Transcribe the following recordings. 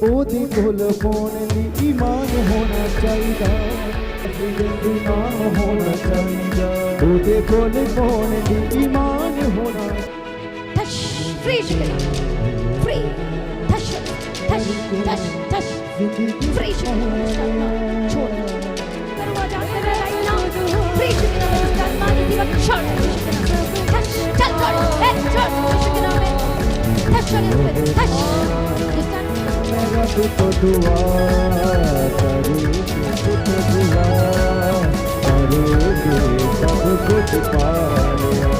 ओदे कोल पाउण लई ईमान होना चाहिदा, ईमान होना चाहिदा, ओदे कोल पाउण लई ईमान होना। touch, free chicken, free, touch, touch, touch, touch, free chicken, छोड़, दरवाजा तेरा right now, free chicken में उसका मानी दिवा छोड़, touch, चल छोड़, छोड़, chicken में, touch छोड़ इसमें, touch, मेरा तो दुआ करूँ, तो दुआ करूँगी सब कुछ पा लिया,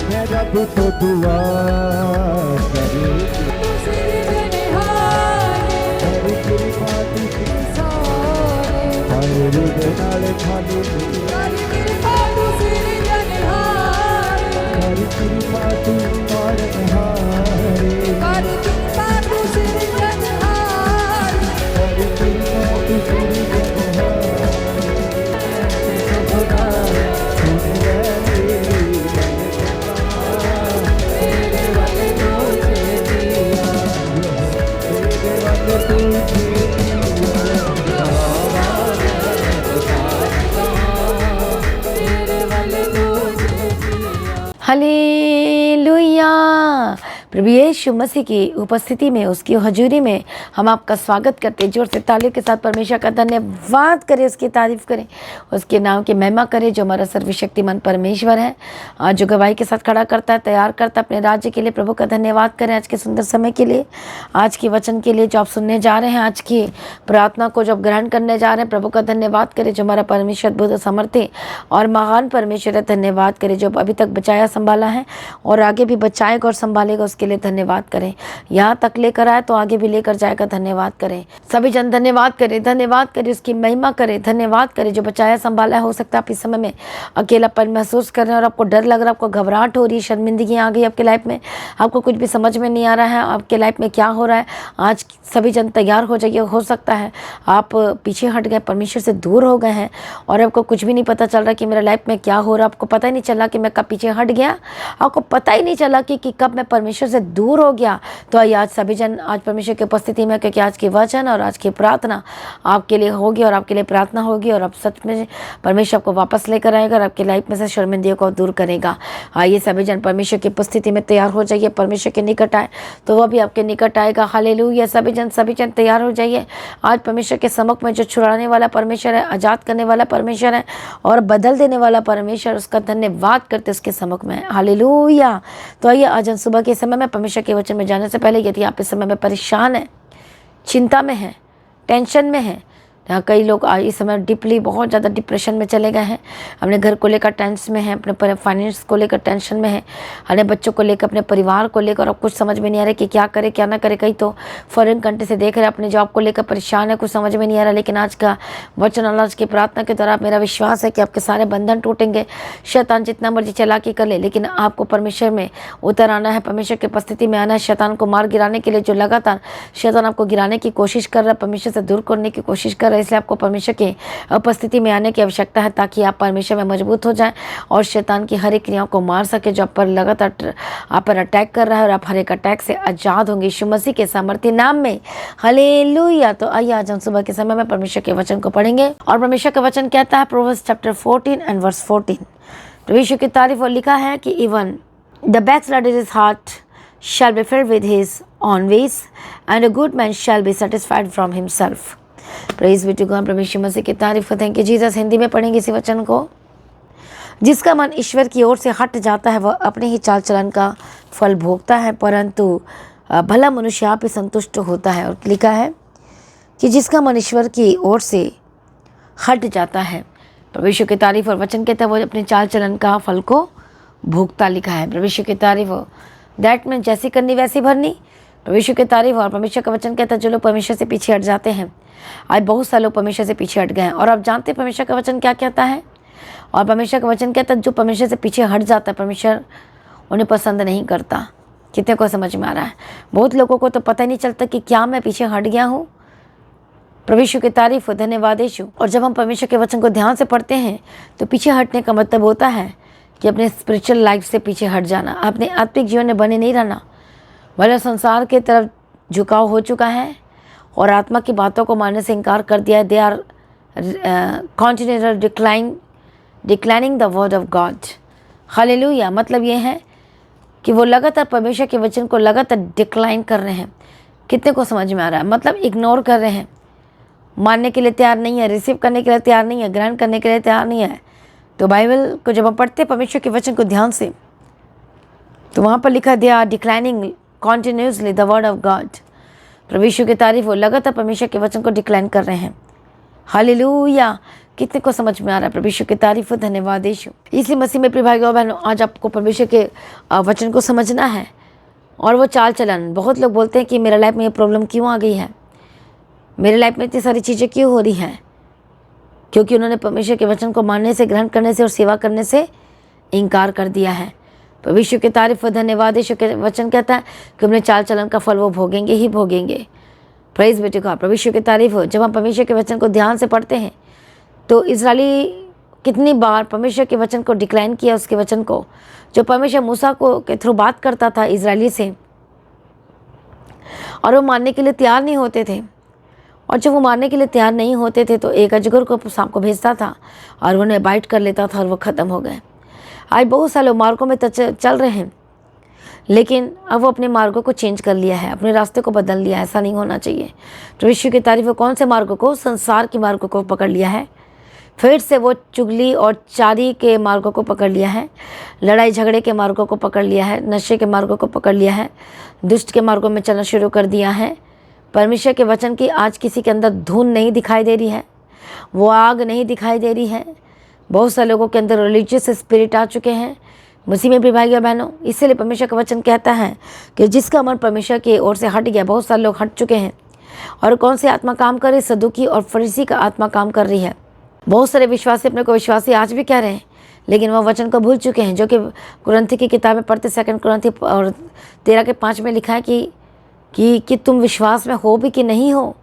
मेरा तो दुआ करूँगी नाले खाली हालेलुया। प्रभु यीशु मसीह की उपस्थिति में, उसकी हजूरी में हम आपका स्वागत करते हैं। जोर से तालियों के साथ परमेश्वर का धन्यवाद करें, उसकी तारीफ करें, उसके नाम की महिमा करें, जो हमारा सर्वशक्तिमान परमेश्वर है, आज जो गवाही के साथ खड़ा करता है, तैयार करता है अपने राज्य के लिए। प्रभु का धन्यवाद करें आज के सुंदर समय के लिए, आज के वचन के लिए जो आप सुनने जा रहे हैं, आज की प्रार्थना को जो आप ग्रहण करने जा रहे हैं। प्रभु का धन्यवाद करें जो हमारा परमेश्वर अद्भुत समर्थी और महान परमेश्वर है। धन्यवाद करें जो अभी तक बचाया संभाला है और आगे भी बचाएगा और संभालेगा, उसके लिए धन्यवाद करें। यहाँ तक लेकर आए तो आगे भी लेकर जाएगा, धन्यवाद करें। सभी जन धन्यवाद करें, धन्यवाद करें, उसकी महिमा करें, धन्यवाद करें जो बचाया संभाला है। हो सकता है आप इस समय में अकेलापन महसूस कर रहे हैं और आपको डर लग रहा है, आपको घबराहट हो रही है, शर्मिंदगी आ गई आपके लाइफ में, आपको कुछ भी समझ में नहीं आ रहा है आपके लाइफ में क्या हो रहा है। आज सभी जन तैयार हो जाइए। हो सकता है आप पीछे हट गए, परमेश्वर से दूर हो गए हैं और आपको कुछ भी नहीं पता चल रहा कि मेरे लाइफ में क्या हो रहा है। आपको पता ही नहीं चला कि मैं कब पीछे हट गया, आपको पता ही नहीं चला कि कब मैं परमेश्वर से दूर हो गया। तो आइए आज सभी जन आज परमेश्वर की उपस्थिति में, क्योंकि आज की वचन और आज की प्रार्थना आपके लिए होगी और आपके लिए प्रार्थना होगी और आप सच में परमेश्वर आपको वापस लेकर आएगा और आपकी लाइफ में से शर्मिंदगी को दूर करेगा। आइए सभी जन परमेश्वर की उपस्थिति में तैयार हो जाइए। परमेश्वर के निकट आए तो वह भी आपके निकट आएगा। हालेलुया। सभी जन तैयार हो जाइए। आज परमेश्वर के सम्मुख में जो छुड़ाने वाला परमेश्वर है, आजाद करने वाला परमेश्वर है और बदल देने वाला परमेश्वर, उसका धन्यवाद करते उसके सम्मुख में। हालेलुया। तो आइए आज सुबह के समय में परमेश्वर के वचन में जाने से पहले, यदि आप इस समय में परेशान हैं, चिंता में हैं, टेंशन में हैं, यहाँ कई लोग इस समय डीपली बहुत ज़्यादा डिप्रेशन में चले गए हैं, अपने घर को लेकर टेंशन में हैं, अपने फाइनेंस को लेकर टेंशन में हैं, अपने बच्चों को लेकर, अपने परिवार को लेकर, अब कुछ समझ में नहीं आ रहा कि क्या करे क्या ना करे। कई तो फॉरेन कंट्री से देख रहे हैं, अपने जॉब को लेकर परेशान है, कुछ समझ में नहीं आ रहा। लेकिन आज का वचन और आज की प्रार्थना के द्वारा मेरा विश्वास है कि आपके सारे बंधन टूटेंगे। शैतान जितना मर्जी चालाकी कर ले, लेकिन आपको परमेश्वर में उतर आना है, परमेश्वर की उपस्थिति में आना है। शैतान को मार गिराने के लिए जो लगातार शैतान आपको गिराने की कोशिश कर रहा है, परमेश्वर से दूर करने की कोशिश कर रहा है, इसलिए आपको परमेश्वर की उपस्थिति में आने की आवश्यकता है, ताकि आप परमेश्वर में मजबूत हो जाएं और शैतान की हर एक क्रियाओं को मार सके जो आप पर लगातार आप पर अटैक कर रहा है, और आप हर एक अटैक से आजाद होंगे यीशु मसीह के सामर्थ्य नाम में। हालेलुया। तो आइए आज हम सुबह के समय में परमेश्वर के वचन को पढ़ेंगे और परमेश्वर का वचन कहता है प्रोवर्ब्स चैप्टर 14 एंड वर्स 14। परमेश्वर की तारीफ और लिखा है कि even the backslider is heart shall be filled with his own ways and a good man shall be satisfied from himself। Praise be to God. परमेश्वर मसीह की तारीफ करते हैं कि जीसस। हिंदी में पढ़ेंगे इसी वचन को। जिसका मन ईश्वर की ओर से हट जाता है वह अपने ही चाल चलन का फल भोगता है, परंतु भला मनुष्य आप ही संतुष्ट होता है। और लिखा है कि जिसका मन ईश्वर की ओर से हट जाता है, परमेश्वर की तारीफ और वचन कहता है वो अपने चाल चलन का फल को भोगता। लिखा है परमेश्वर की तारीफ। दैट मीन जैसी करनी वैसी भरनी। परमेश्वर की तारीफ। और परमेश्वर का वचन कहता है जो लोग परमेश्वर से पीछे हट जाते हैं, आज बहुत सारे लोग परमेश्वर से पीछे हट गए हैं। और आप जानते हैं परमेश्वर का वचन क्या कहता है? और परमेश्वर का वचन कहता है जो परमेश्वर से पीछे हट जाता है, परमेश्वर उन्हें पसंद नहीं करता। कितने को समझ में आ रहा है? बहुत लोगों को तो पता ही नहीं चलता कि क्या मैं पीछे हट गया हूँ। परमेश्वर की तारीफ हो, धन्यवाद यीशु। और जब हम परमेश्वर के वचन को ध्यान से पढ़ते हैं तो पीछे हटने का मतलब होता है कि अपने स्पिरिचुअल लाइफ से पीछे हट जाना, अपने आत्मिक जीवन में बने नहीं रहना। भले संसार के तरफ झुकाव हो चुका है, और आत्मा की बातों को मानने से इनकार कर दिया है, they are continual declining the word of God. Hallelujah. मतलब ये है कि वो लगातार परमेश्वर के वचन को लगातार डिक्लाइन कर रहे हैं। कितने को समझ में आ रहा है? मतलब इग्नोर कर रहे हैं, मानने के लिए तैयार नहीं है, रिसीव करने के लिए तैयार नहीं है, ग्रहण करने के लिए तैयार नहीं है। तो बाइबल को जब हम पढ़ते हैं परमेश्वर के वचन को ध्यान से, तो वहाँ पर लिखा they are declining continuously the word of God. प्रभु यीशु की तारीफ हो, लगातार परमेश्वर के वचन को डिक्लाइन कर रहे हैं। हालेलुया। कितने को समझ में आ रहा है? प्रभु यीशु की तारीफ हो, धन्यवाद यीशु। इसलिए मसीह में प्रिय भाइयों और बहनों, आज आपको परमेश्वर के वचन को समझना है और वो चाल चलन। बहुत लोग बोलते हैं कि मेरे लाइफ में ये प्रॉब्लम क्यों आ गई है, मेरे लाइफ में इतनी सारी चीज़ें क्यों हो रही हैं, क्योंकि उन्होंने परमेश्वर के वचन को मानने से, ग्रहण करने से और सेवा करने से इनकार कर दिया है। प्रभु यीशु की तारीफ हो, धन्यवाद यीशु। के वचन कहता है कि अपने चाल चलन का फल वो भोगेंगे ही भोगेंगे। प्रेज बेटे का प्रभु यीशु की तारीफ हो। जब हम परमेश्वर के वचन को ध्यान से पढ़ते हैं तो इजरायली कितनी बार परमेश्वर के वचन को डिक्लाइन किया, उसके वचन को, जो परमेश्वर मूसा को के थ्रू बात करता था इजरायली से, और वो मानने के लिए तैयार नहीं होते थे। और जब वो मारने के लिए तैयार नहीं होते थे तो एक अजगर को सांप को भेजता था और उन्हें बाइट कर लेता था और वो ख़त्म हो गए। आज बहुत सारे मार्गों में चल रहे हैं, लेकिन अब वो अपने मार्गों को चेंज कर लिया है, अपने रास्ते को बदल लिया है। ऐसा नहीं होना चाहिए। तो यीशु की तारीफ है। कौन से मार्गों को? संसार के मार्गों को पकड़ लिया है, फिर से वो चुगली और चारी के मार्गों को पकड़ लिया है, लड़ाई झगड़े के मार्गों को पकड़ लिया है, नशे के मार्गों को पकड़ लिया है, दुष्ट के मार्गों में चलना शुरू कर दिया है। परमेश्वर के वचन की आज किसी के अंदर धुन नहीं दिखाई दे रही है, वो आग नहीं दिखाई दे रही है। बहुत सारे लोगों के अंदर रिलीजियस स्पिरिट आ चुके हैं मसीह में प्रिय भाइयों बहनों। इसीलिए परमेश्वर का वचन कहता है कि जिसका मन परमेश्वर की ओर से हट गया, बहुत सारे लोग हट चुके हैं। और कौन सी आत्मा काम कर रही? सदुकी और फरीसी का आत्मा काम कर रही है। बहुत सारे विश्वासी अपने को विश्वासी आज भी कह रहे हैं, लेकिन वह वचन को भूल चुके हैं, जो कि कुरिन्थी की किताब में पढ़ते 2 कुरिन्थी और 13:5 में लिखा है कि तुम विश्वास में हो भी कि नहीं हो,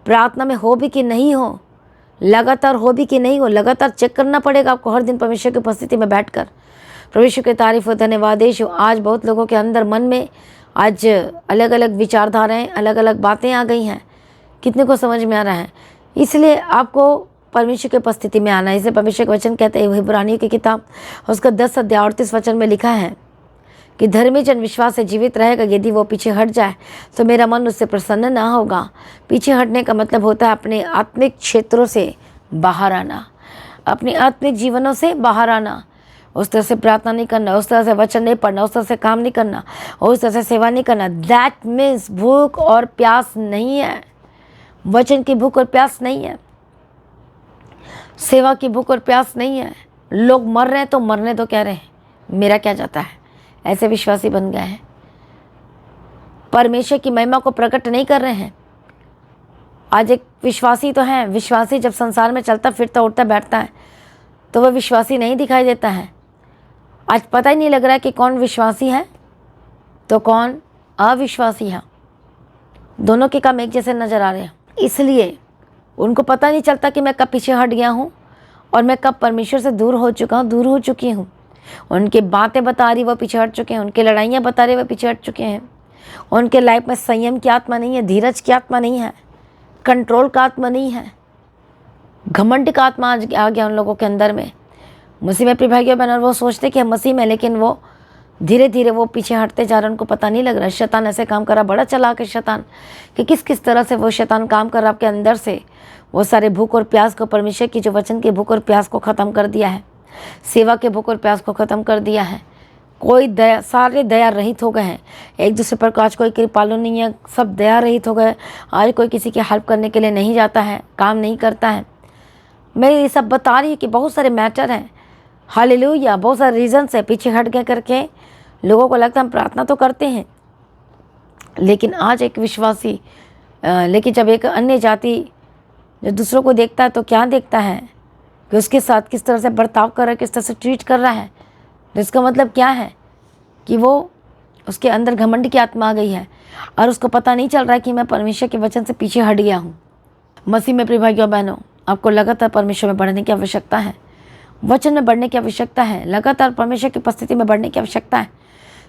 प्रार्थना में हो भी कि नहीं हो, लगातार हो भी कि नहीं हो। लगातार चेक करना पड़ेगा आपको हर दिन परमेश्वर की उपस्थिति में बैठकर। परमेश्वर की तारीफ हो, धन्यवाद यीशु। आज बहुत लोगों के अंदर मन में आज अलग अलग विचारधाराएं, अलग अलग बातें आ गई हैं। कितने को समझ में आ रहा है? इसलिए आपको परमेश्वर की उपस्थिति में आना है। इसे परमेश्वर के वचन कहते हैं, इब्रानियों की किताब उसका 10 अध्याय 38 वचन में लिखा है कि धर्मी जन विश्वास से जीवित रहेगा, यदि वो पीछे हट जाए तो मेरा मन उससे प्रसन्न ना होगा। पीछे हटने का मतलब होता है अपने आत्मिक क्षेत्रों से बाहर आना, अपने आत्मिक जीवनों से बाहर आना। उस तरह से प्रार्थना नहीं करना, उस तरह से वचन नहीं पढ़ना, उस तरह से काम नहीं करना, और उस तरह से सेवा नहीं करना। दैट मीन्स भूख और प्यास नहीं है, वचन की भूख और प्यास नहीं है, सेवा की भूख और प्यास नहीं है। लोग मर रहे हैं तो मरने दो कह रहे हैं, मेरा क्या जाता है। ऐसे विश्वासी बन गए हैं, परमेश्वर की महिमा को प्रकट नहीं कर रहे हैं। आज एक विश्वासी तो है, विश्वासी जब संसार में चलता फिरता उठता बैठता है तो वह विश्वासी नहीं दिखाई देता है। आज पता ही नहीं लग रहा है कि कौन विश्वासी है तो कौन अविश्वासी है। दोनों के काम एक जैसे नज़र आ रहे हैं, इसलिए उनको पता नहीं चलता कि मैं कब पीछे हट गया हूँ और मैं कब परमेश्वर से दूर हो चुका हूँ, दूर हो चुकी हूँ। उनकी बातें बता रही वो पीछे हट चुके हैं, उनकी लड़ाइयाँ बता रही वो पीछे हट चुके हैं। उनके लाइफ में संयम की आत्मा नहीं है, धीरज की आत्मा नहीं है, कंट्रोल का आत्मा नहीं है, घमंड का आत्मा आज आ गया उन लोगों के अंदर में। मसीह में प्रिय भाइयों बहनों, वो सोचते कि हम मसीह में, लेकिन वो धीरे धीरे वो पीछे हटते जा रहे हैं। उनको पता नहीं लग रहा है शैतान ऐसे काम कर रहा, बड़ा चालाक है शैतान, कि किस किस तरह से वो शैतान काम कर रहा आपके अंदर से। वो सारे भूख और प्यास को, परमेश्वर की जो वचन की भूख और प्यास को ख़त्म कर दिया है, सेवा के भूख और प्यास को ख़त्म कर दिया है। कोई दया, सारे दया रहित हो गए हैं एक दूसरे पर। आज कोई कृपालु नहीं है, सब दया रहित हो गए। आज कोई किसी की हेल्प करने के लिए नहीं जाता है, काम नहीं करता है। मैं ये सब बता रही हूँ कि बहुत सारे मैटर हैं, हालेलुया, बहुत सारे रीजंस है। पीछे हट गए करके लोगों को लगता है हम प्रार्थना तो करते हैं, लेकिन आज एक विश्वासी लेकिन जब एक अन्य जाति जो दूसरों को देखता है तो क्या देखता है कि उसके साथ किस तरह से बर्ताव कर रहा है, किस तरह से ट्रीट कर रहा है। तो इसका मतलब क्या है कि वो उसके अंदर घमंड की आत्मा आ गई है और उसको पता नहीं चल रहा है कि मैं परमेश्वर के वचन से पीछे हट गया हूँ। मसीह में प्रिय भाइयों बहनों, आपको लगातार परमेश्वर में बढ़ने की आवश्यकता है, वचन में बढ़ने की आवश्यकता है, लगातार परमेश्वर की उपस्थिति में बढ़ने की आवश्यकता है।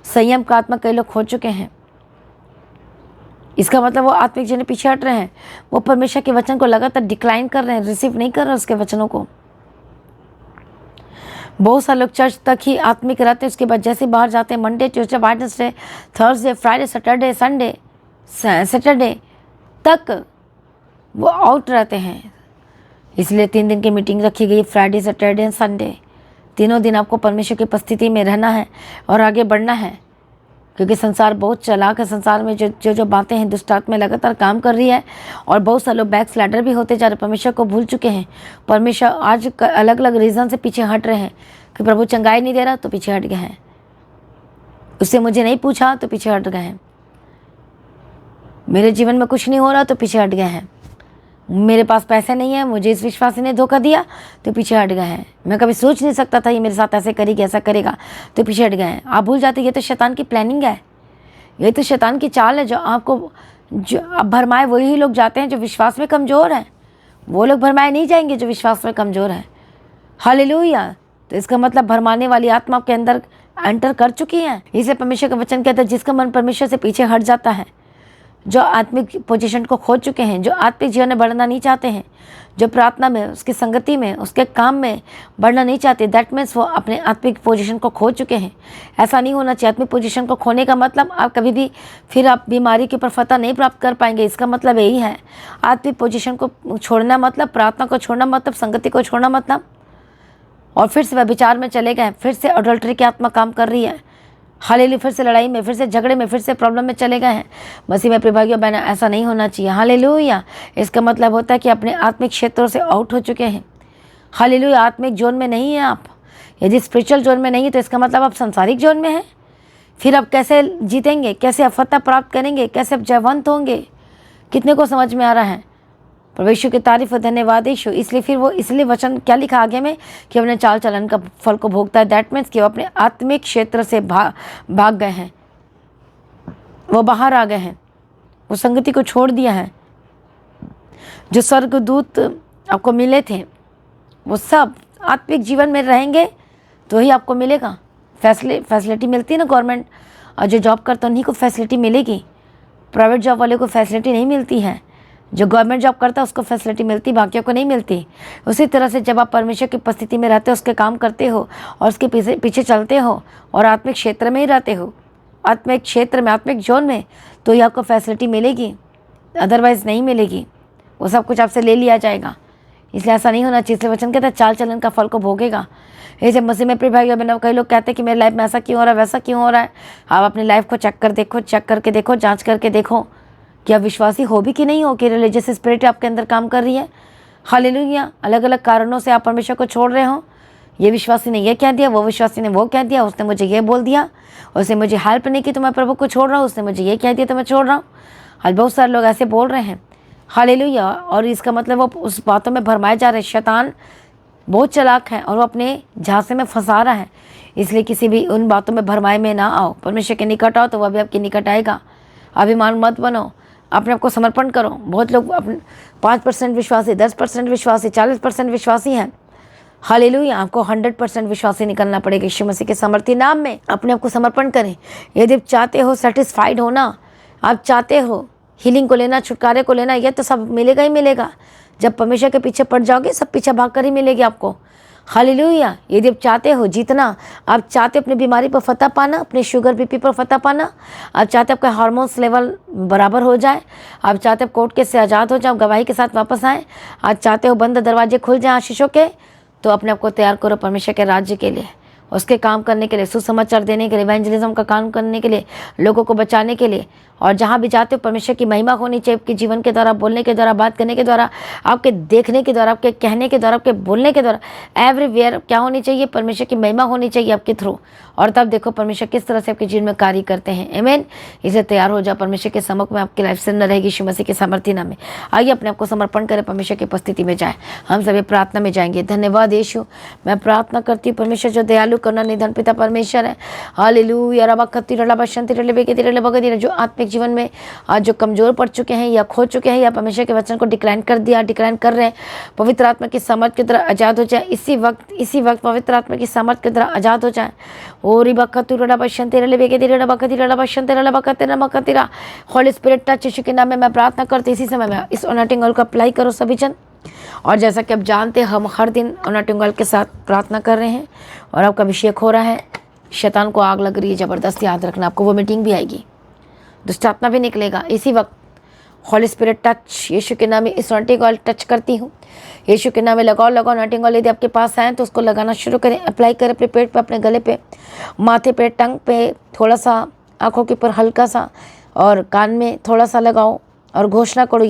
संयम का आत्मा कई लोग खो चुके हैं, इसका मतलब वो आत्मिक जीवन पीछे हट रहे हैं, वो परमेश्वर के वचन को लगातार डिक्लाइन कर रहे हैं, रिसीव नहीं कर रहे उसके वचनों को। बहुत सारे लोग चर्च तक ही आत्मिक रहते हैं, उसके बाद जैसे बाहर जाते हैं Monday Tuesday Wednesday Thursday Friday Saturday Sunday Saturday तक वो आउट रहते हैं। इसलिए 3 दिन की मीटिंग रखी गई, फ्राइडे सैटरडे एंड संडे। तीनों दिन आपको परमेश्वर की उपस्थिति में रहना है और आगे बढ़ना है, क्योंकि संसार बहुत चालाक है। संसार में जो बातें हैं दुष्ट आत्मा लगातार काम कर रही है और बहुत सारे लोग बैक स्लाइडर भी होते जा रहे, परमेश्वर को भूल चुके हैं। परमेश्वर आज अलग अलग रीज़न से पीछे हट रहे हैं कि प्रभु चंगाई नहीं दे रहा तो पीछे हट गए हैं, उससे मुझे नहीं पूछा तो पीछे हट गए हैं, मेरे जीवन में कुछ नहीं हो रहा तो पीछे हट गए हैं, मेरे पास पैसे नहीं है, मुझे इस विश्वासी ने धोखा दिया तो पीछे हट गए हैं, मैं कभी सोच नहीं सकता था ये मेरे साथ ऐसे करेगी ऐसा करेगा तो पीछे हट गए हैं। आप भूल जाते ये तो शैतान की प्लानिंग है, ये तो शैतान की चाल है जो आपको जो अब भरमाए वही लोग जाते हैं जो विश्वास में कमज़ोर हैं, वो लोग भरमाए नहीं जाएंगे जो विश्वास में कमज़ोर हैं। हालेलुया। तो इसका मतलब भरमाने वाली आत्मा आपके अंदर एंटर कर चुकी है। इसलिए परमेश्वर का वचन कहता है जिसका मन परमेश्वर से पीछे हट जाता है, जो आत्मिक पोजीशन को खो चुके हैं, जो आत्मिक जीवन में बढ़ना नहीं चाहते हैं, जो प्रार्थना में उसकी संगति में उसके काम में बढ़ना नहीं चाहते, दैट मीन्स वो अपने आत्मिक पोजीशन को खो चुके हैं। ऐसा नहीं होना चाहिए। आत्मिक पोजीशन को खोने का मतलब आप कभी भी फिर आप बीमारी के ऊपर फतह नहीं प्राप्त कर पाएंगे। इसका मतलब यही है, आत्मिक पोजीशन को छोड़ना मतलब, प्रार्थना को छोड़ना मतलब, संगति को छोड़ना मतलब, और फिर से व्यभिचार में चले गए, फिर से अडल्ट्री की आत्मा काम कर रही है। हालेलुया। फिर से लड़ाई में, फिर से झगड़े में, फिर से प्रॉब्लम में चले गए हैं। मसीह में प्रिय भाइयों बहनों, ऐसा नहीं होना चाहिए। हालेलुया। इसका मतलब होता है कि अपने आत्मिक क्षेत्रों से आउट हो चुके हैं। हालेलुया। आत्मिक जोन में नहीं है आप। यदि स्पिरिचुअल जोन में नहीं है तो इसका मतलब आप सांसारिक जोन में हैं। फिर आप कैसे जीतेंगे, कैसे आप फतह प्राप्त करेंगे, कैसे आप जयवंत होंगे? कितने को समझ में आ रहा है? परमेश्वर की तारीफ और धन्यवाद यीशु। इसलिए वचन क्या लिखा आगे में कि अपने चाल चलन का फल को भोगता है। दैट मीन्स कि वो अपने आत्मिक क्षेत्र से भाग गए हैं, वो बाहर आ गए हैं, वो संगति को छोड़ दिया है। जो स्वर्गदूत आपको मिले थे वो सब आत्मिक जीवन में रहेंगे तो ही आपको मिलेगा। फैसिलिटी मिलती है ना गवर्नमेंट, और जो जॉब करता है उन्हीं को फैसिलिटी मिलेगी। प्राइवेट जॉब वाले को फैसिलिटी नहीं मिलती है, जो गवर्नमेंट जॉब करता है उसको फैसिलिटी मिलती, बाकियों को नहीं मिलती। उसी तरह से जब आप परमेश्वर की उपस्थिति में रहते हो, उसके काम करते हो और उसके पीछे चलते हो और आत्मिक क्षेत्र में ही रहते हो, आत्मिक क्षेत्र में, आत्मिक जोन में, तो ही आपको फैसिलिटी मिलेगी, अदरवाइज़ नहीं मिलेगी। वो सब कुछ आपसे ले लिया जाएगा। इसलिए ऐसा नहीं होना चाहिए। इसलिए वचन कहता है चाल चलन का फल को भोगेगा। ये जब मसीह में प्रिय भाइयों बहनों, कई लोग कहते हैं कि मेरी लाइफ में ऐसा क्यों हो रहा है, वैसा क्यों हो रहा है। आप अपनी लाइफ को चेक करके देखो, जाँच करके देखो कि आप विश्वासी हो भी कि नहीं हो, कि रिलीजियस स्पिरिट आपके अंदर काम कर रही है। हालेलुया। अलग अलग कारणों से आप परमेश्वर को छोड़ रहे हो। ये विश्वासी ने ये कह दिया, वो विश्वासी ने वो कह दिया, उसने मुझे ये बोल दिया, उसने मुझे हेल्प नहीं की तो मैं प्रभु को छोड़ रहा हूँ, उसने मुझे ये कह दिया तो मैं छोड़ रहा हूँ। आज बहुत सारे लोग ऐसे बोल रहे हैं। हालेलुया। और इसका मतलब वो उस बातों में भरमाए जा रहे हैं। शैतान बहुत चालाक है और वो अपने झांसे में फंसा रहा है। इसलिए किसी भी उन बातों में भरमाए में ना आओ। परमेश्वर के निकट आओ तो वह भी आपके निकट आएगा। अभिमान मत बनो, अपने आप को समर्पण करो। बहुत लोग अपने 5% विश्वासी, 10% विश्वासी, 40% विश्वासी हैं। हालेलुया। आपको 100% विश्वासी निकलना पड़ेगा। यीशु मसीह के सामर्थ्य नाम में अपने आप को समर्पण करें। यदि आप चाहते हो सेटिस्फाइड होना, आप चाहते हो हीलिंग को लेना, छुटकारे को लेना, ये तो सब मिलेगा ही मिलेगा। जब परमेश्वर के पीछे पड़ जाओगे सब पीछे भाग कर ही मिलेगी आपको। हालेलुया। यदि आप चाहते हो जीतना, आप चाहते हो अपनी बीमारी पर फतह पाना, अपने शुगर बीपी पर फतह पाना, आप चाहते हो आपका हार्मोन्स लेवल बराबर हो जाए, आप चाहते हो कोर्ट केस से आज़ाद हो जाओ, गवाही के साथ वापस आए, आप चाहते हो बंद दरवाजे खुल जाएं आशीषों के, तो अपने आप को तैयार करो परमेश्वर के राज्य के लिए, उसके काम करने के लिए, सुसमाचार देने के लिए, इवेंजलिज्म का काम करने के लिए, लोगों को बचाने के लिए। और जहाँ भी जाते हो परमेश्वर की महिमा होनी चाहिए आपके जीवन के द्वारा, बोलने के द्वारा, बात करने के द्वारा, आपके देखने के द्वारा, आपके कहने के द्वारा, आपके बोलने के द्वारा, एवरीवेयर क्या होनी चाहिए? परमेश्वर की महिमा होनी चाहिए आपके थ्रू। और तब देखो परमेश्वर किस तरह से आपके जीवन में कार्य करते हैं। आमीन। इसे तैयार हो जाओ परमेश्वर के सम्मुख में, आपकी लाइफ से न रहेगी यीशु मसीह के सामर्थ्य नाम में। आइए अपने आप को समर्पण करें, परमेश्वर की उपस्थिति में जाए। हम सभी प्रार्थना में जाएंगे। धन्यवाद यीशु। मैं प्रार्थना करती हूँ परमेश्वर जो दयालु करना निधन पिता परमेश्वर है। हालेलुया। रबा खत्ती रला बशंती रले बेके रले बगदी, जो आत्मिक जीवन में आज जो कमज़ोर पड़ चुके हैं या खो चुके हैं या परमेश्वर के वचन को डिक्लाइन कर दिया, डिक्लाइन कर रहे हैं, पवित्र आत्मा की समर्थ की तरह आज़ाद हो जाए। इसी वक्त पवित्र आत्मा की समर्थ की तरह आज़ाद हो जाए। ओरी बखतुरड़ा बशंते रले बेके तिरड़ा बखतिरड़ा बशंते रला बखतेरा मखतिरा। हॉली स्पिरिट टच यीशु के नाम में मैं प्रार्थना करती इसी समय में इस अनॉइंटिंग ऑयल को अप्लाई करो सभी जन। और जैसा कि आप जानते हैं हम हर दिन अनॉइंटिंग ऑयल के साथ प्रार्थना कर रहे हैं और आपका अभिषेक हो रहा है। शैतान को आग लग रही है ज़बरदस्त, याद रखना, आपको वो मीटिंग भी आएगी, दुष्ट आत्मा भी निकलेगा। इसी वक्त हॉली स्पिरिट टच यीशु के नाम में इस अनॉइंटिंग ऑयल टच करती हूँ। यीशु के नाम में लगाओ अनॉइंटिंग ऑयल। यदि आपके पास आए तो उसको लगाना शुरू करें, अप्लाई करें अपने पेट पे, अपने गले पे, माथे पे, टंग पे, थोड़ा सा आँखों के ऊपर हल्का सा, और कान में थोड़ा सा लगाओ और घोषणा करो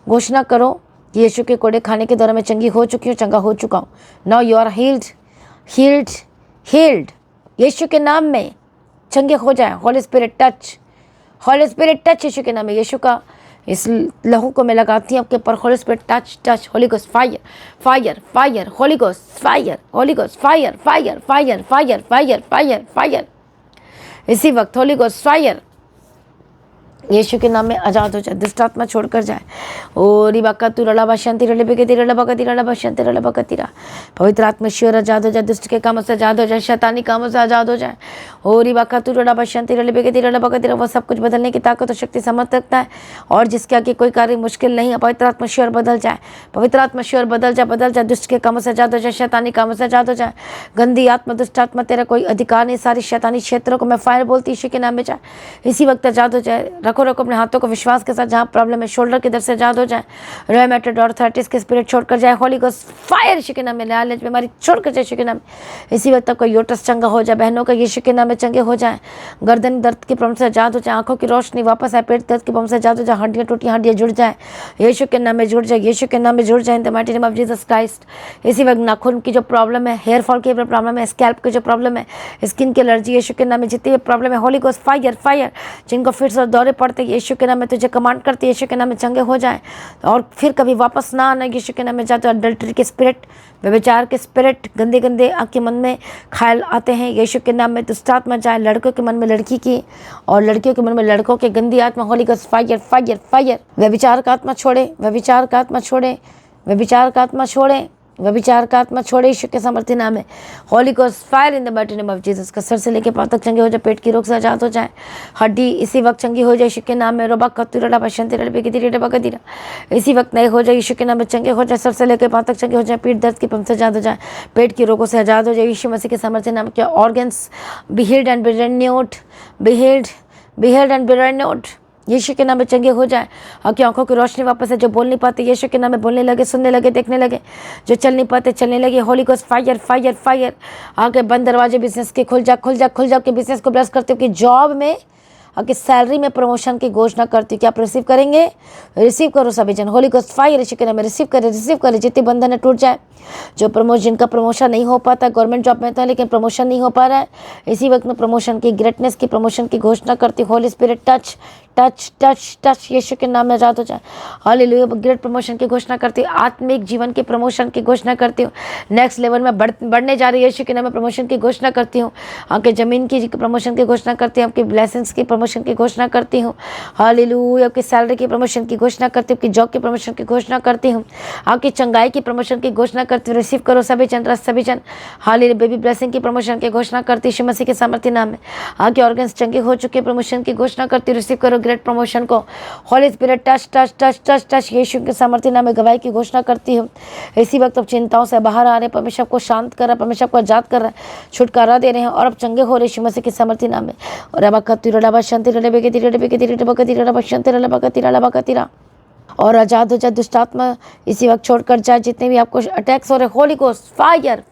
घोषणा करो कि यीशु के कोड़े खाने के दौरान मैं चंगी हो चुकी हूँ, चंगा हो चुका हूँ। Now you are healed. Yeshu के नाम में चंगे हो जाए। हॉली स्पिरिट टच यीशु के नाम में। यीशु का इस लहू को मैं लगाती हूँ आपके ऊपर। Holy spirit touch, holy ghost fire, holy ghost fire. इसी वक्त होली गोस्ट फायर यीशु के नाम में आज़ाद हो जाए, दुष्ट आत्मा छोड़कर जाए। ओ रिबाका तू रला बशंती रले बेके तिरला बकती रला बशंती रला बकतीरा। पवित्र आत्मा ईश्वर आज़ाद हो जाए, दुष्ट के कामों से आज़ाद हो जाए, शैतानी कामों से आज़ाद हो जाए। ओ रिबाका तू रला बशंती रले बेके तिरला बकतीरा। वो सब कुछ बदलने की ताकत और शक्ति समर्थ रखता है और जिसके आगे कोई कार्य मुश्किल नहीं है। पवित्र आत्मा ईश्वर बदल जाए, पवित्र आत्मा ईश्वर बदल जाए, दुष्ट के कामों से आज़ाद हो जाए, शैतानी कामों से आज़ाद हो जाए। गंदी आत्मा, दुष्ट आत्मा, तेरा कोई अधिकार नहीं। सारी शैतानी क्षेत्रों को मैं फायर बोलती यीशु के नाम में जाए, इसी वक्त आज़ाद हो जाए। रखो अपने हाथों को विश्वास के साथ, जहाँ प्रॉब्लम है शोल्डर की तरफ से आज़ाद हो जाए। रोमेटॉइड आर्थराइटिस के स्पिरिट छोड़कर जाए। होली गोस्ट फायर यीशु के नाम में। लालच बीमारी छोड़कर जाए यीशु के नाम में। इसी वक्त आपका यूट्रस चंगा हो जाए, बहनों का यीशु के नाम में चंगे हो जाए। गर्दन दर्द की प्रॉब्लम से आज़ाद हो जाए, आंखों की रोशनी वापस आए, पेट दर्द की प्रॉब्लम से आज़ाद हो जाए, हड्डियाँ टूटी हड्डियाँ जुड़ जाए यीशु के नाम में, जुड़ जाए यीशु के नाम में, जुड़ जाए in the mighty name of Jesus Christ. इसी वक्त नाखून की जो प्रॉब्लम है, हेयर फॉल की प्रॉब्लम है, स्कैल्प की जो प्रॉब्लम है, स्किन की एलर्जी, यीशु के नाम में जितनी भी प्रॉब्लम है, होली गोस्ट फायर। जिनको फिट्स और दौरे पड़ते यीशु के नाम में तुझे कमांड करती है यीशु के नाम में चंगे हो जाए और फिर कभी वापस ना आना यीशु के नाम में। जाते अडल्ट्री के स्पिरिट, व्यभिचार के स्पिरिट, गंदे आपके मन में ख्याल आते हैं यीशु के नाम में, दुष्ट आत्मा जाए। लड़कों के मन में लड़की की और लड़कियों के मन में लड़कों के गंदी आत्मा, होली गोस्ट फायर। व्यभिचार का आत्मा छोड़े, व्यभिचार का आत्मा छोड़े यीशु के समर्थी नाम में। Holi ghost fire in the mighty name of Jesus. का सर से लेके पांव तक चंगे हो जाए, पेट की रोग से आजाद हो जाए, हड्डी इसी वक्त चंगी हो जाए यीशु के नाम में। रोबा कतुरड़ा बशंती रड़े बेके तिरड़े बकतीरा। इसी वक्त नए हो जाए यीशु के नाम में, चंगे हो जाए, सर से लेके पांव तक चंगे हो जाए, पीठ दर्द की प्रॉब्लम से आजाद हो जाए, पेट की रोगों से आजाद हो जाए यीशु मसीह के समर्थी नाम के। Organs be healed and be renewed Yeshu के नाम में चंगे हो जाए। आपकी आंखों की रोशनी वापस है, जो बोल नहीं पाते यीशु के नाम में बोलने लगे, सुनने लगे, देखने लगे, जो चल नहीं पाते चलने लगे। Holi ghost fire. आगे बंद दरवाजे बिजनेस के खुल जा के बिजनेस को ब्लेस करते हो कि जॉब में आपकी सैलरी में प्रमोशन की घोषणा करती हूँ कि आप रिसीव करेंगे। रिसीव करो सभी जन, होली गोस्ट फायर यीशु के नाम में रिसीव करे। जितने बंधन है टूट जाए, जो जिनका प्रमोशन नहीं हो पाता, गवर्नमेंट जॉब में था लेकिन प्रमोशन नहीं हो पा रहा है, इसी वक्त में प्रमोशन की, ग्रेटनेस की, प्रमोशन की घोषणा करती हूँ। होली स्पिरिट टच यीशु के नाम में आजाद हो जाए। हालेलुया। ग्रेट प्रमोशन की घोषणा करती हूँ, आत्मिक जीवन के प्रमोशन की घोषणा करती हूँ। नेक्स्ट लेवल में बढ़ने जा रही है यीशु के नाम में प्रमोशन की घोषणा करती हूँ। आपके ज़मीन की प्रमोशन की घोषणा करती हूँ, आपकी ब्लेसिंग्स की प्रमोशन की घोषणा करती हूँ। हालेलुया। आपकी सैलरी की प्रमोशन की घोषणा करती हूँ, आपकी जॉब की प्रमोशन की घोषणा करती हूँ, आपकी चंगाई की प्रमोशन की घोषणा करती हूँ। रिसीव करो सभी जन। हालेलुया। बेबी ब्लेसिंग की प्रमोशन की घोषणा करती हूँ यीशु मसीह के सामर्थ्य नाम में। आपके ऑर्गन्स चंगे हो चुके प्रमोशन की घोषणा करती हूँ। रिसीव करो ग्रेट प्रमोशन को। होली स्पिरिट टच यीशु के सामर्थ्य नाम में गवाही की घोषणा करती हूँ। इसी वक्त अब चिंताओं से बाहर आ रहे हैं, परमेश्वर को शांत कर रहा है, परमेश्वर को आजाद कर रहा है, छुटकारा दे रहे हैं और अब चंगे हो रहे यीशु मसीह के सामर्थ्य नाम में। और और आजाद हो जाए दुष्ट आत्मा इसी वक्त छोड़कर जाए, जितने भी आपको अटैक्स हो रहे, होली गोस्ट फायर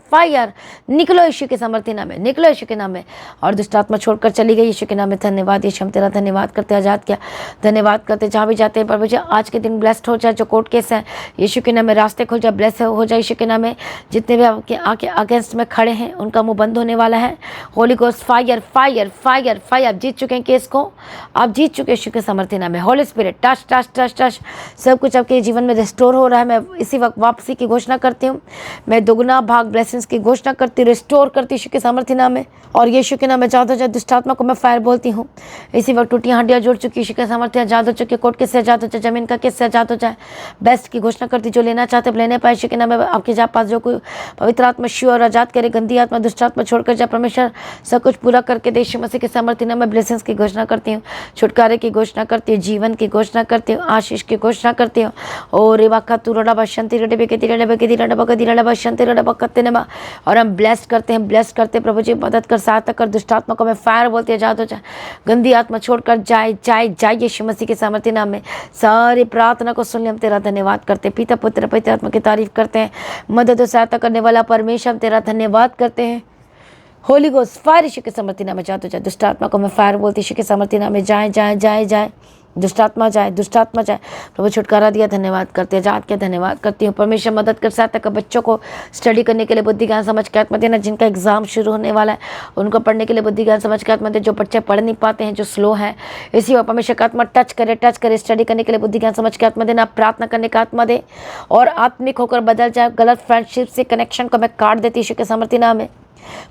निकलो यीशु के सामर्थ्य नाम में, निकलो यीशु के नाम में। और दुष्ट आत्मा छोड़कर चली गई यीशु के नाम में। धन्यवाद यीशु, हम तेरा धन्यवाद करते, आजाद किया, धन्यवाद करते। जहाँ भी जाते हैं परमेश्वर आज के दिन ब्लेस्ड हो जाए। जो कोर्ट केस है यीशु के नाम में रास्ते खुल जाए, ब्लेस हो जाए यीशु के नाम में। जितने भी आपके आके अगेंस्ट में खड़े हैं उनका मुंह बंद होने वाला है। Holi ghost fire. आप जीत चुके हैं केस को, आप जीत चुके यीशु के सामर्थ्य नाम में। होली स्पिरिट टच सब कुछ आपके जीवन में रिस्टोर हो रहा है। मैं इसी वक्त वापसी की घोषणा करती हूँ। मैं दोगुना भाग ब्लेसिंग्स ब्लेसिंग्स की घोषणा करती हूँ, रिस्टोर करती यीशु के सामर्थ्य नाम में। और यीशु के नाम में आजाद हो जाए दुष्ट आत्मा को मैं फायर बोलती हूँ। इसी वक्त टूटियाँ हड्डियाँ जुड़ चुकी यीशु के सामर्थ्य आजाद हो चुके, कोर्ट केस से आजाद हो जाए, जमीन का केस से आजाद हो जाए। बेस्ट की घोषणा करती, जो लेना चाहते लेने पाए यीशु के नाम में। आपके जा पास जो कोई पवित्र आत्मा शिव और आजाद करे, गंदी आत्मा दुष्ट आत्मा छोड़कर जाए, परमेश्वर सब कुछ पूरा करके दे यीशु मसीह के सामर्थ्य नाम में। ब्लेसिंग्स की घोषणा करती हूँ, छुटकारे की घोषणा करती हूँ, जीवन की घोषणा करती हूँ, आशीष की घोषणा करती हूँ। और रेवाका तुरड़ा बशंती रडे बेकेती रडे बेकेती रडे बकती रडे बशंती रडे बकते नमा। और हम ब्लेस करते हैं, ब्लेस करते प्रभु जी, मदद कर, सहायता कर। दुष्ट आत्मा को मैं फायर बोलते हैं, आजाद हो जाए, गंदी आत्मा छोड़कर जाए जाए जाए यीशु मसीह के सामर्थ्य नाम में। सारी प्रार्थना को सुन ले, हम तेरा धन्यवाद करते हैं। पिता पुत्र पवित्र आत्मा की तारीफ करते हैं। मदद और सहायता करने वाला परमेश्वर, हम तेरा धन्यवाद करते हैं। होली गोस्ट फायर यीशु के सामर्थ्य नाम में जाते जाए। दुष्ट आत्मा को मैं फायर बोलती यीशु के सामर्थ्य नाम में, जाए जाए जाए जाए, दुष्ट आत्मा जाए, दुष्ट आत्मा जाए। प्रभु छुटकारा दिया, धन्यवाद करते हैं, जात के धन्यवाद करती हूँ। परमेश्वर मदद कर, सहायता कर। बच्चों को स्टडी करने के लिए बुद्धि ज्ञान समझ के आत्मा देना। जिनका एग्जाम शुरू होने वाला है उनको पढ़ने के लिए बुद्धि ज्ञान समझ के आत्मा दे। जो बच्चे पढ़ नहीं पाते हैं, जो स्लो हैं, इसी वक्त परमेश्वर का आत्मा टच करे। स्टडी करने के लिए बुद्धि ज्ञान समझ के आत्मा देना, प्रार्थना करने का आत्मा दे और आत्मिक होकर बदल जाए। गलत फ्रेंडशिप से कनेक्शन को मैं काट देती यीशु के सामर्थ्य नाम में।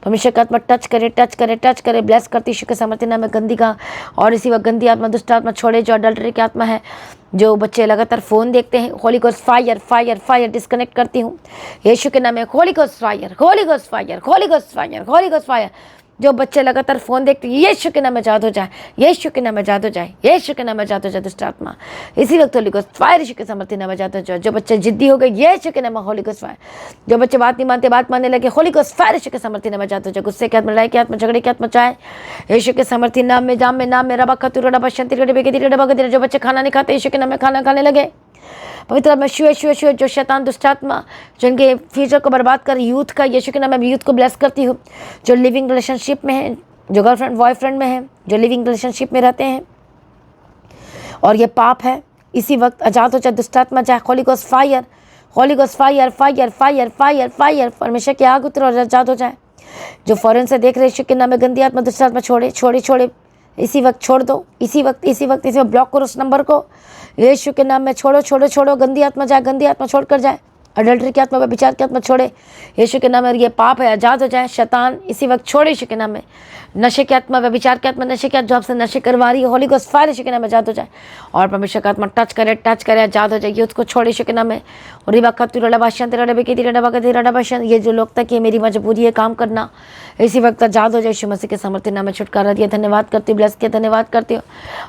परमेश्वर का आत्मा टच करे, ब्लेस करती यीशु के सामर्थ्य नाम में। गंदी का और इसी वक्त गंदी आत्मा दुष्ट आत्मा छोड़े। जो अडल्टरी की आत्मा है, जो बच्चे लगातार फ़ोन देखते हैं, Holi ghost fire fire fire disconnect करती हूँ यीशु के नाम में। Holi ghost fire, holy ghost fire, holy ghost fire, holy ghost fire. जो बच्चे लगातार फ़ोन देखते हैं, यीशु के नाम में आजाद हो जाए, यीशु के नाम में आजाद हो जाए, यीशु के नाम में आजाद हो जाए दुष्ट आत्मा। इसी वक्त होली गोस्ट फायर यीशु के सामर्थ्य नाम में आजाद हो जाए। जो बच्चे जिद्दी हो गए, यीशु के नाम में होली गोस्ट फायर। जो बच्चे बात नहीं मानते, बात मानने लगे, होली गोस्ट फायर यीशु के सामर्थ्य नाम में आजाद हो जाए। गुस्से के आत्मा, लड़ाई के आत्मा, झगड़े के आत्मा चाहे यीशु के सामर्थ्य नाम में। नाम में रबा खतुर रबा शंति रबा बेगेती रबा गदर। जो बच्चे खाना नहीं खाते, यीशु के नाम में खाना खाने लगे। पवित्र में शिव जो शैतान दुष्ट आत्मा जिनके फ्यूचर को बर्बाद कर, यूथ का यीशु के नाम में यूथ को ब्लेस करती हूँ। जो लिविंग रिलेशनशिप में है, जो गर्लफ्रेंड बॉयफ्रेंड में है, जो लिविंग रिलेशनशिप में रहते हैं और ये पाप है, इसी वक्त आजाद हो जाए, दुष्ट आत्मा जाए। Holi ghost fire, holy ghost fire fire fire fire fire. परमेश्वर की आग उतरे और आजाद हो जाए। जो फौरन से देख रहे यीशु के नाम में गंदी आत्मा दुष्ट आत्मा छोड़े, इसी वक्त छोड़ दो। इसी वक्त ब्लॉक करो उस नंबर को यीशु के नाम में। छोड़ो, गंदी आत्मा जाए, गंदी आत्मा छोड़कर जाए। अडल्ट्री की आत्मा, व्यभिचार की आत्मा छोड़े यीशु के नाम में। ये पाप है, आजाद हो जाए। शैतान इसी वक्त छोड़े यीशु के नाम में। नशे की आत्मा, व्यभिचार की आत्मा, नशे की आत्मा जो आपसे नशे करवा रही है, होली गोस्ट फायर यीशु के नाम में आजाद हो जाए। और परमेश्वर का आत्मा टच करे, आजाद हो जाए। यूथ को छोड़े यीशु के नाम में। और ये जो लोग तक ये मेरी मजबूरी है काम करना, इसी वक्त आजाद हो जाए यीशु मसीह के सामर्थ्य नाम में। छुटकारा दिया, धन्यवाद करती हूँ, ब्लेस किया, धन्यवाद करती हूँ।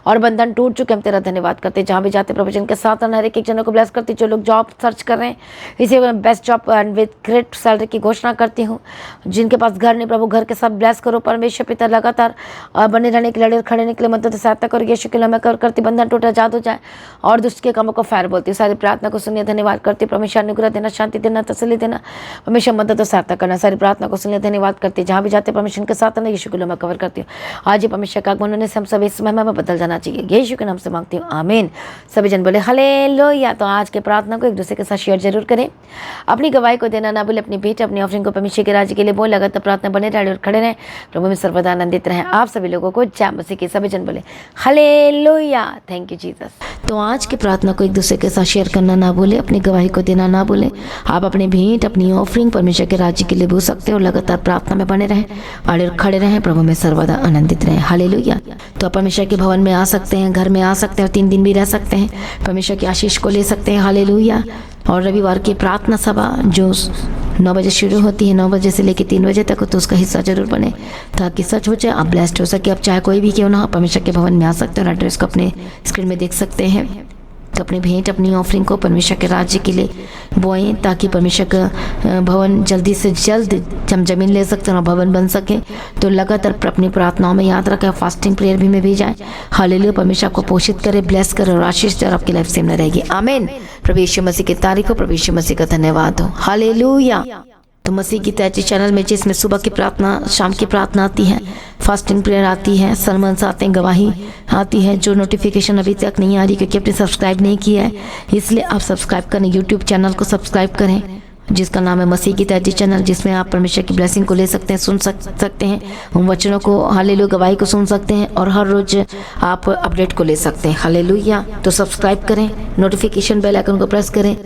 और बंधन टूट चुके, हम तेरा धन्यवाद करते हैं। जहाँ भी जाते प्रभु जिनके साथ हर एक जनों को ब्लेस करती। जो लोग जॉब सर्च कर रहे हैं, इसी वक्त best job and with great salary की घोषणा करती हूँ। जिनके पास घर नहीं, प्रभु घर के साथ ब्लेस करो। परमेश्वर पिता लगातार बने रहने के लिए, खड़े रहने के लिए मदद सहायता करो यीशु के नाम में करती। बंधन टूट, आजाद हो जाए। और दुष्ट के कामों को फायर बोलती हूँ। सारी प्रार्थना को सुनिए, धन्यवाद करती हूँ। परमेश्वर अनुग्रह देना, शांति देना, तसल्ली देना, परमेश्वर मदद और सहायता करना। सारी प्रार्थना को सुनिए, धन्यवाद करती है। जहाँ भी जाते परमेश्वर के साथ ना यीशु के नाम में कवर करती हूँ। आज ही परमेश्वर का आगमन होने से हम सब इस महिमा में बदल जाना चाहिए। यीशु के नाम से मांगती हूँ, आमीन। सभी जन बोले हालेलुया। तो आज के प्रार्थना को एक दूसरे के साथ शेयर जरूर करें। अपनी गवाही को देना ना भूलें। अपनी भेंट, अपनी ऑफरिंग को परमेश्वर के राज्य के लिए बोल लगातार प्रार्थना बने रहे और खड़े रहें। प्रभु में सर्वदा आनंदित रहें। आप सभी लोगों को जय मसीह की। सभी जन बोले हालेलुया। Thank you Jesus. तो आज की प्रार्थना को एक दूसरे के साथ शेयर करना ना भूलें। अपनी गवाही को देना ना भूलें। आप अपनी भेंट, अपनी ऑफरिंग परमेश्वर के राज्य के लिए बोल सकते हैं और लगातार प्रार्थना में बने रहें और खड़े रहें। प्रभु में सर्वदा आनंदित रहें। हालेलुया। तो आप परमेश्वर के भवन में आ सकते हैं, घर में आ सकते हैं और 3 दिन भी रह सकते हैं। परमेश्वर की आशीष को ले सकते हैं। हालेलुया। और रविवार की प्रार्थना सभा जो 9 बजे शुरू होती है, 9 बजे से लेकर 3 बजे तक, तो उसका हिस्सा जरूर बने ताकि सच हो जाए, आप ब्लेस्ड हो सके। आप चाहे कोई भी क्यों ना हो, परमेश्वर के भवन में आ सकते हैं और एड्रेस को अपने स्क्रीन में देख सकते हैं। तो अपनी भेंट, अपनी ऑफरिंग को परमेश्वर के राज्य के लिए बोएं ताकि परमेश्वर का भवन जल्दी से जल्द हम जमीन ले सकते हैं और भवन बन सके। तो लगातार अपनी प्रार्थनाओं में याद रखें, फास्टिंग प्रेयर भी में भी जाएं। हालेलुया। परमेश्वर आपको पोषित करे, ब्लेस करे और आशीष दे और आपकी लाइफ सेम न रहेगी। आमीन। प्रभु यीशु मसीह की तारीफ हो, प्रभु यीशु मसीह का धन्यवाद हो। हालेलुया। तो मसीह की तैयारी चैनल में जिसमें सुबह की प्रार्थना, शाम की प्रार्थना आती है, फास्टिंग प्रेयर आती है, सरमन्स आते हैं, गवाही आती है। जो नोटिफिकेशन अभी तक नहीं आ रही क्योंकि आपने सब्सक्राइब नहीं किया है, इसलिए आप सब्सक्राइब करें। यूट्यूब चैनल को सब्सक्राइब करें जिसका नाम है मसीह की तैयारी चैनल, जिसमें आप परमेश्वर की ब्लेसिंग को ले सकते हैं, सुन सकते हैं, उन वचनों को, हालेलुया, गवाही को सुन सकते हैं और हर रोज आप अपडेट को ले सकते हैं। हालेलुया। तो सब्सक्राइब करें, नोटिफिकेशन बेल आइकन को प्रेस करें।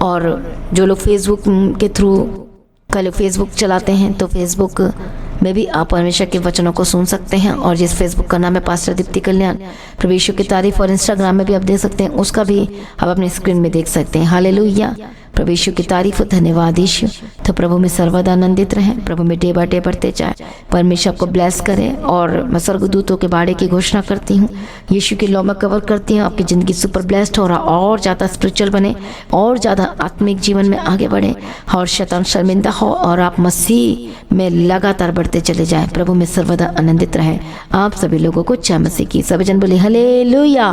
और जो लोग फेसबुक के थ्रू कई लोग फेसबुक चलाते हैं, तो फेसबुक में भी आप परमेश्वर के वचनों को सुन सकते हैं। और जिस फेसबुक का नाम है पास्टर दीप्ति कल्याण, प्रभु यीशु की तारीफ, और इंस्टाग्राम में भी आप देख सकते हैं, उसका भी आप अपनी स्क्रीन में देख सकते हैं। हालेलुया, प्रभु यीशु की तारीफ, धन्यवाद यीशु। तो प्रभु में सर्वदा आनंदित रहें, प्रभु में डे बाय डे बढ़ते जाए, परमेश्वर आपको ब्लेस करें। और मैं स्वर्गदूतों के बाड़े की घोषणा करती हूँ, यीशु की लौ में कवर करती हूँ, आपकी ज़िंदगी सुपर ब्लेस्ड हो रहा, और ज़्यादा स्पिरिचुअल बने, और ज़्यादा आत्मिक जीवन में आगे बढ़े, और शैतान शर्मिंदा हो, और आप मसीह में लगातार बढ़ते चले जाएं। प्रभु में सर्वदा आनंदित रहें। आप सभी लोगों को जय मसीह की। सभी जन बोले हालेलुया।